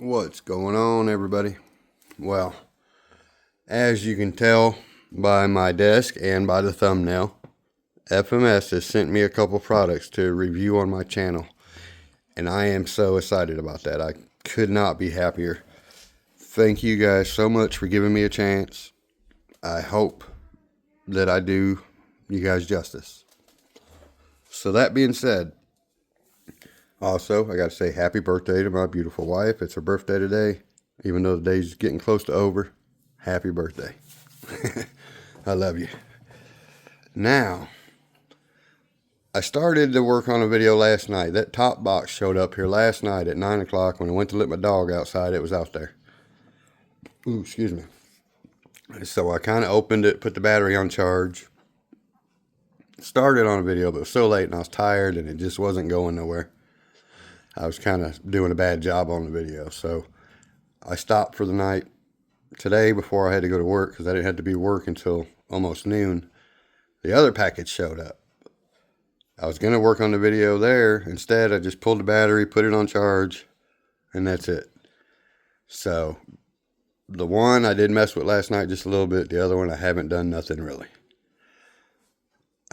What's going on, everybody? Well, as you can tell by my desk and by the thumbnail, FMS has sent me a couple products to review on my channel, and I am so excited about that. I could not be happier. Thank you guys so much for giving me a chance. I hope that I do you guys justice. So that being said, also, I got to say happy birthday to my beautiful wife. It's her birthday today. Even though the day's getting close to over, happy birthday. I love you. Now, I started to work on a video last night. That top box showed up here last night at 9 o'clock. When I went to let my dog outside, it was out there. Ooh, excuse me. So I kind of opened it, put the battery on charge. Started on a video, but it was so late and I was tired and it just wasn't going nowhere. I was kind of doing a bad job on the video, so I stopped for the night today before I had to go to work because I didn't have to be work until almost noon. The other package showed up. I was going to work on the video there. Instead, I just pulled the battery, put it on charge, and that's it. So the one I did mess with last night just a little bit. The other one I haven't done nothing really.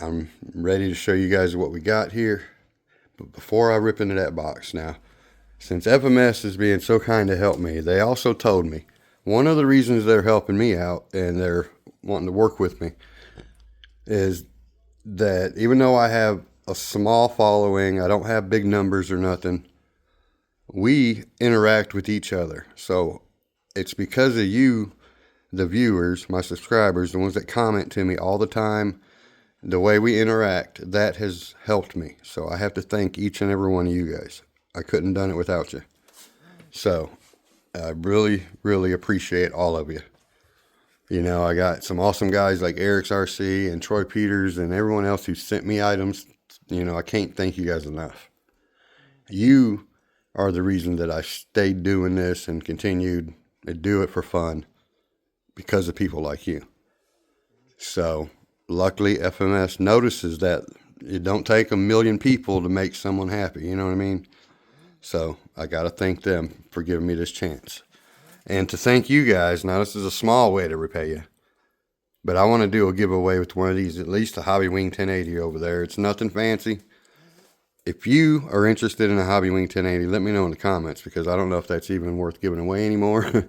I'm ready to show you guys what we got here. But before I rip into that box now, since FMS is being so kind to help me, they also told me one of the reasons they're helping me out and they're wanting to work with me is that even though I have a small following, I don't have big numbers or nothing, we interact with each other. So it's because of you, the viewers, my subscribers, the ones that comment to me all the time, the way we interact, that has helped me. So I have to thank each and every one of you guys. I couldn't have done it without you. So I really, really appreciate all of you. You know, I got some awesome guys like Ezboy.Rc and Troy Peters and everyone else who sent me items. You know, I can't thank you guys enough. You are the reason that I stayed doing this and continued to do it for fun because of people like you. So luckily, FMS notices that it don't take a million people to make someone happy. You know what I mean? So I got to thank them for giving me this chance. And to thank you guys, now this is a small way to repay you, but I want to do a giveaway with one of these, at least a Hobby Wing 1080 over there. It's nothing fancy. If you are interested in a Hobby Wing 1080, let me know in the comments because I don't know if that's even worth giving away anymore.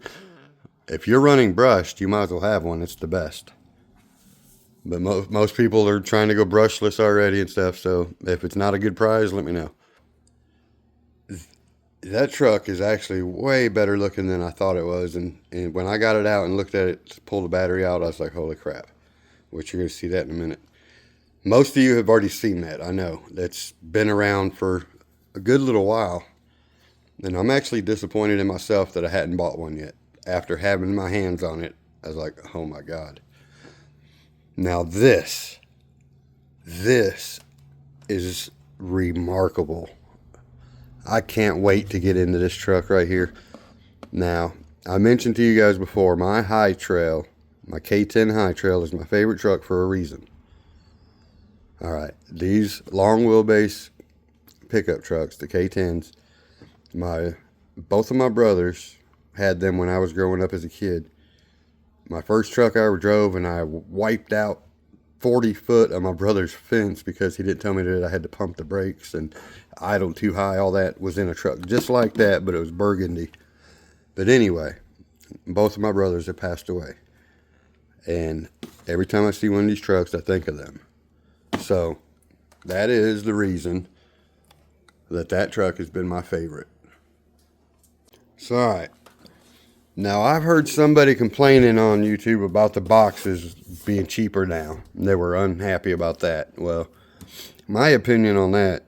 If you're running brushed, you might as well have one. It's the best. But most people are trying to go brushless already and stuff, so if it's not a good prize, let me know. That truck is actually way better looking than I thought it was, and when I got it out and looked at it, pulled the battery out, I was like, holy crap. Which you're going to see that in a minute. Most of you have already seen that, I know. That's been around for a good little while. And I'm actually disappointed in myself that I hadn't bought one yet. After having my hands on it, I was like, oh my God. Now this is remarkable. I can't wait to get into this truck right here. Now, I mentioned to you guys before, my High Trail, my K10 High Trail is my favorite truck for a reason. All right, these long wheelbase pickup trucks, the K10s, both of my brothers had them when I was growing up as a kid. My first truck I ever drove, and I wiped out 40 foot of my brother's fence because he didn't tell me that I had to pump the brakes and idle too high. All that was in a truck just like that, but it was burgundy. But anyway, both of my brothers have passed away. And every time I see one of these trucks, I think of them. So that is the reason that truck has been my favorite. So, all right. Now, I've heard somebody complaining on YouTube about the boxes being cheaper now. They were unhappy about that. Well, my opinion on that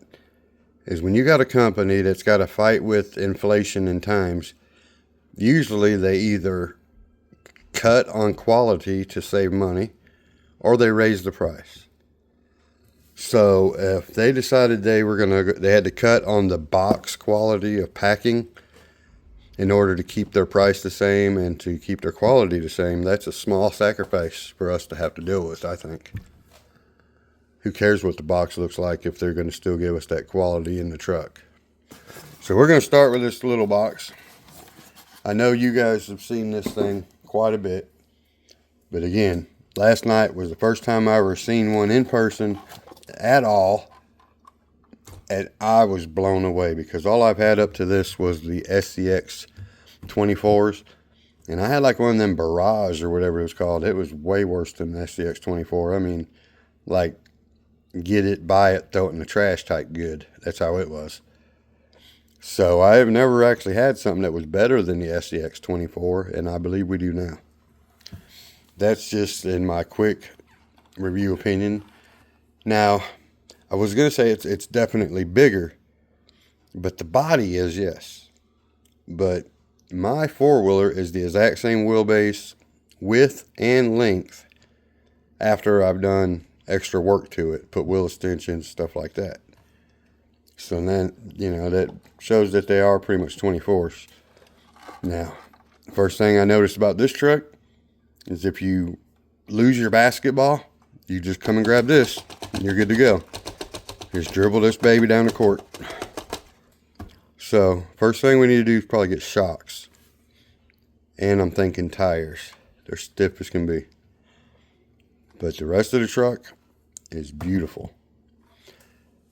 is when you got a company that's got to fight with inflation and times, usually they either cut on quality to save money or they raise the price. So if they decided they had to cut on the box quality of packing in order to keep their price the same and to keep their quality the same, that's a small sacrifice for us to have to deal with, I think. Who cares what the box looks like if they're going to still give us that quality in the truck? So we're going to start with this little box. I know you guys have seen this thing quite a bit, but again, last night was the first time I ever seen one in person at all, and I was blown away because all I've had up to this was the SCX 24s, and I had like one of them Barrage or whatever it was called. It was way worse than the SCX 24. I mean, like, get it, buy it, throw it in the trash type good. That's how it was. So I have never actually had something that was better than the SCX 24, and I believe we do now. That's just in my quick review opinion. Now, I was going to say it's definitely bigger, but the body is, yes. But my four-wheeler is the exact same wheelbase, width and length, after I've done extra work to it, put wheel extensions, stuff like that. So then, you know, that shows that they are pretty much 24s. Now, first thing I noticed about this truck is if you lose your basketball, you just come and grab this, and you're good to go. Just dribble this baby down the court. So, first thing we need to do is probably get shocks. And I'm thinking tires. They're stiff as can be. But the rest of the truck is beautiful.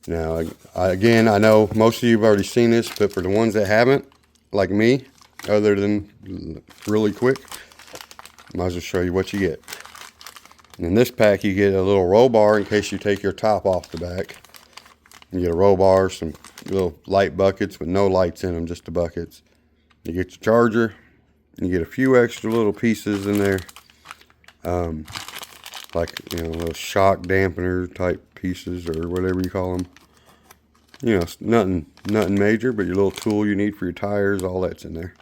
Now, again, I know most of you have already seen this, but for the ones that haven't, like me, other than really quick, might as well show you what you get. In this pack, you get a little roll bar in case you take your top off the back. You get a roll bar, some little light buckets with no lights in them, just the buckets. You get your charger. You get a few extra little pieces in there, like, you know, little shock dampener type pieces or whatever you call them. You know, nothing major, but your little tool you need for your tires, all that's in there.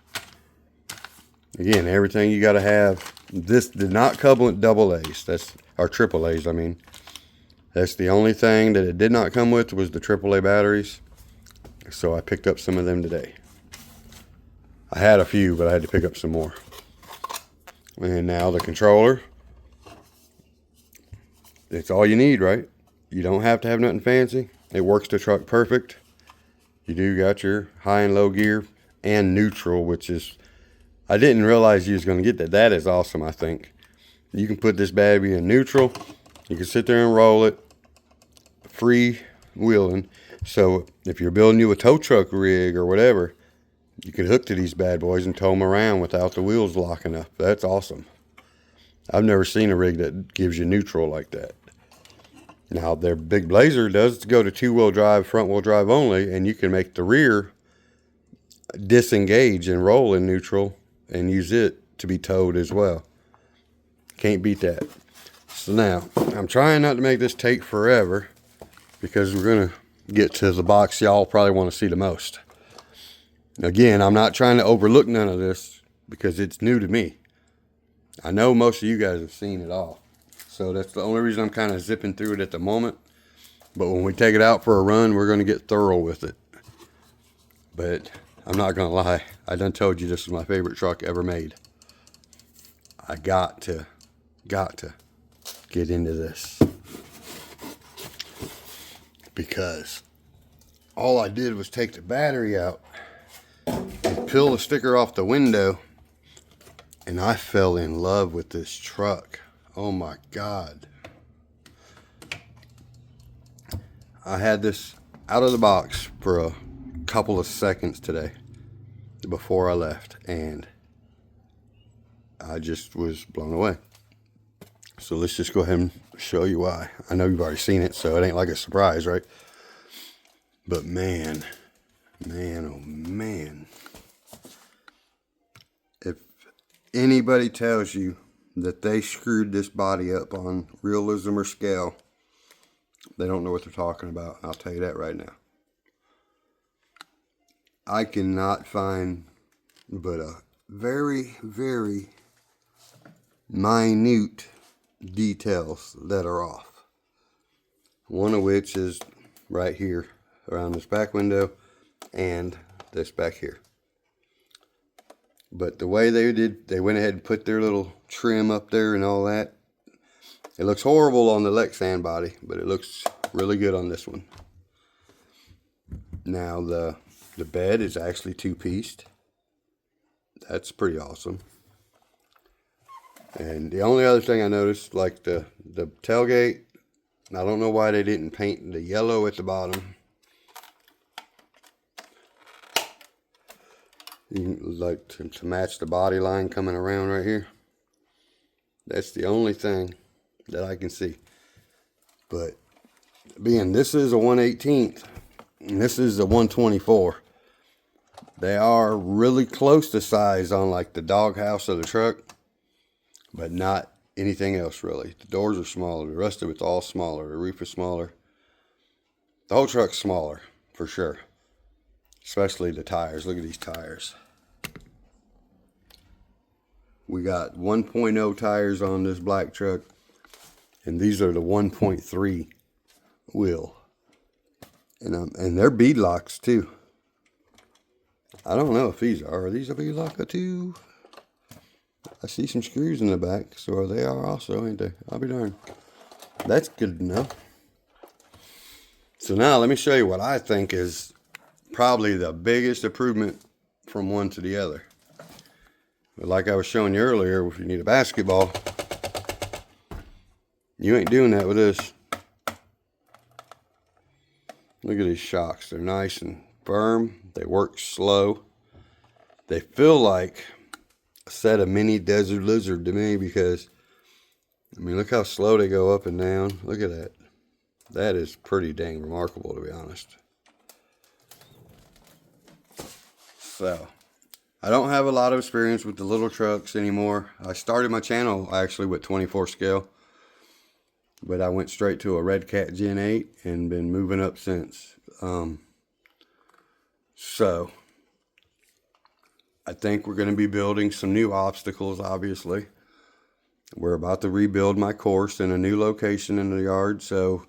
Again, everything you got to have. This did not come with double A's. Or triple A's, I mean. That's the only thing that it did not come with was the AAA batteries. So I picked up some of them today. I had a few, but I had to pick up some more. And now the controller. It's all you need, right? You don't have to have nothing fancy. It works the truck perfect. You do got your high and low gear and neutral, which is, I didn't realize you was going to get that. That is awesome, I think. You can put this baby in neutral. You can sit there and roll it. Free wheeling. So if you're building you a tow truck rig or whatever, you can hook to these bad boys and tow them around without the wheels locking up. That's awesome. I've never seen a rig that gives you neutral like that. Now, their big Blazer does go to two-wheel drive, front-wheel drive only, and you can make the rear disengage and roll in neutral and use it to be towed as well. Can't beat that. So now, I'm trying not to make this take forever because we're going to get to the box y'all probably want to see the most. Again, I'm not trying to overlook none of this because it's new to me. I know most of you guys have seen it all. So that's the only reason I'm kind of zipping through it at the moment. But when we take it out for a run, we're going to get thorough with it. But I'm not going to lie. I done told you this is my favorite truck ever made. I got to get into this. Because all I did was take the battery out and peel the sticker off the window. And I fell in love with this truck. Oh my God. I had this out of the box for a couple of seconds today before I left, and I just was blown away. So let's just go ahead and show you why. I know you've already seen it, so it ain't like a surprise, right? But man, oh man. If anybody tells you that they screwed this body up on realism or scale, they don't know what they're talking about. I'll tell you that right now. I cannot find but a very, very minute details that are off. One of which is right here around this back window and this back here. But the way they went ahead and put their little trim up there and all that. It looks horrible on the Lexan body, but it looks really good on this one. Now the bed is actually two-pieced. That's pretty awesome. And the only other thing I noticed, like the tailgate, I don't know why they didn't paint the yellow at the bottom. You like to match the body line coming around right here. That's the only thing that I can see. But being this is a 1/18th and this is a 1/24, they are really close to size on like the doghouse of the truck, but not anything else really. The doors are smaller. The rest of it's all smaller. The roof is smaller. The whole truck's smaller for sure. Especially the tires. Look at these tires. We got 1.0 tires on this black truck, and these are the 1.3 wheel. And they're bead locks too. I don't know if these are. Are these a bead locker too? I see some screws in the back, so they are also, ain't they? I'll be darned. That's good to know. So now let me show you what I think is probably the biggest improvement from one to the other. But like I was showing you earlier, if you need a basketball, you ain't doing that with this. Look at these shocks. They're nice and firm. They work slow. They feel like a set of mini Desert Lizard to me because, I mean, look how slow they go up and down. Look at that. That is pretty dang remarkable, to be honest. So, I don't have a lot of experience with the little trucks anymore. I started my channel actually with 24 scale, but I went straight to a Red Cat Gen 8 and been moving up since. So, I think we're going to be building some new obstacles, obviously. We're about to rebuild my course in a new location in the yard, so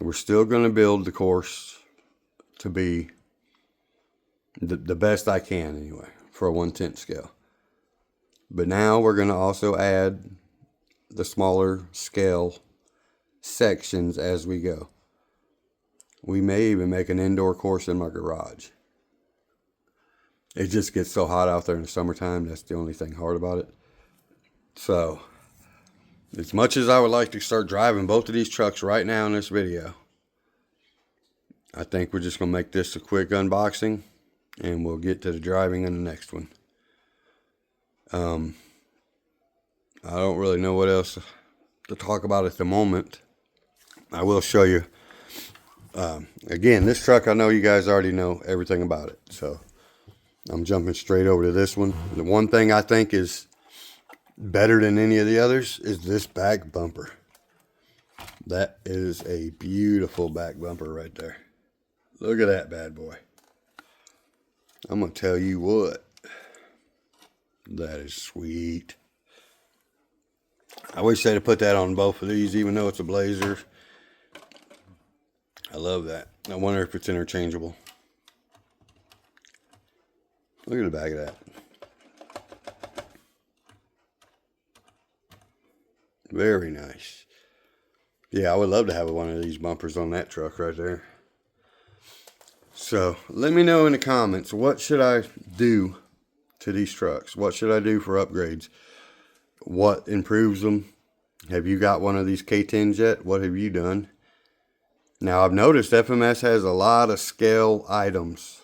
we're still going to build the course to be the best I can anyway, for a 1/10 scale. But now we're going to also add the smaller scale sections as we go. We may even make an indoor course in my garage. It just gets so hot out there in the summertime. That's the only thing hard about it. So, as much as I would like to start driving both of these trucks right now in this video, I think we're just going to make this a quick unboxing, and we'll get to the driving in the next one. I don't really know what else to talk about at the moment. I will show you. Again, this truck, I know you guys already know everything about it, so I'm jumping straight over to this one. The one thing I think is better than any of the others is this back bumper. That is a beautiful back bumper right there. Look at that bad boy. I'm going to tell you what. That is sweet. I wish they'd have put that on both of these, even though it's a Blazer. I love that. I wonder if it's interchangeable. Look at the back of that. Very nice. Yeah, I would love to have one of these bumpers on that truck right there. So, let me know in the comments, what should I do to these trucks? What should I do for upgrades? What improves them? Have you got one of these K10s yet? What have you done? Now, I've noticed FMS has a lot of scale items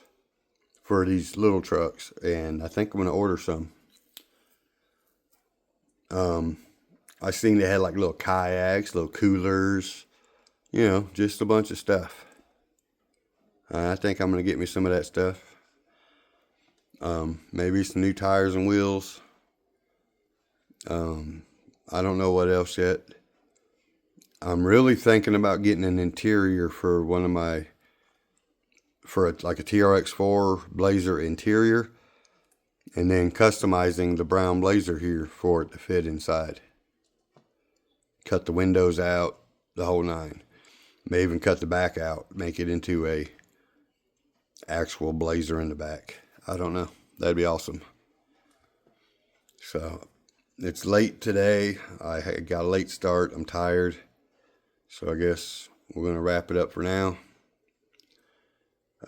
for these little trucks, and I think I'm going to order some. I seen they had like little kayaks, little coolers, you know, just a bunch of stuff. I think I'm going to get me some of that stuff. Maybe some new tires and wheels. I don't know what else yet. I'm really thinking about getting an interior for one of my, like a TRX4 Blazer interior, and then customizing the brown Blazer here for it to fit inside. Cut the windows out, the whole nine. May even cut the back out, make it into a actual Blazer in the back. I don't know. That'd be awesome. So, it's late today. I got a late start. I'm tired. So I guess we're going to wrap it up for now.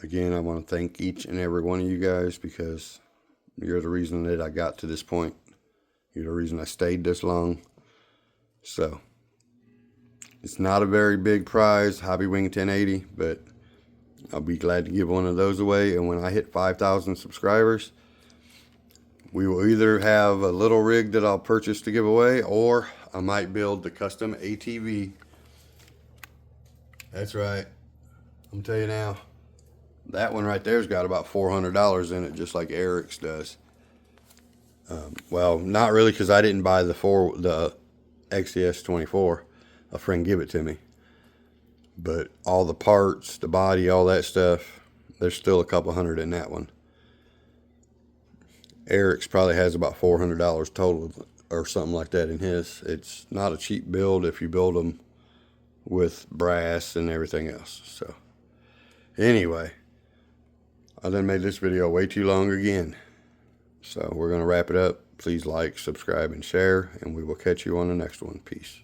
Again, I want to thank each and every one of you guys, because You're the reason that I got to this point. You're the reason I stayed this long. So, it's not a very big prize, Hobbywing 1080, but I'll be glad to give one of those away. And when I hit 5,000 subscribers, we will either have a little rig that I'll purchase to give away, or I might build the custom ATV. That's right. I'm telling you now, that one right there's got about $400 in it, just like Eric's does. Well, not really, because I didn't buy the XCS24. A friend gave it to me. But all the parts, the body, all that stuff, there's still a couple hundred in that one. Eric's probably has about $400 total or something like that in his. It's not a cheap build if you build them with brass and everything else. So anyway, I done made this video way too long again. So we're going to wrap it up. Please like, subscribe, and share, and we will catch you on the next one. Peace.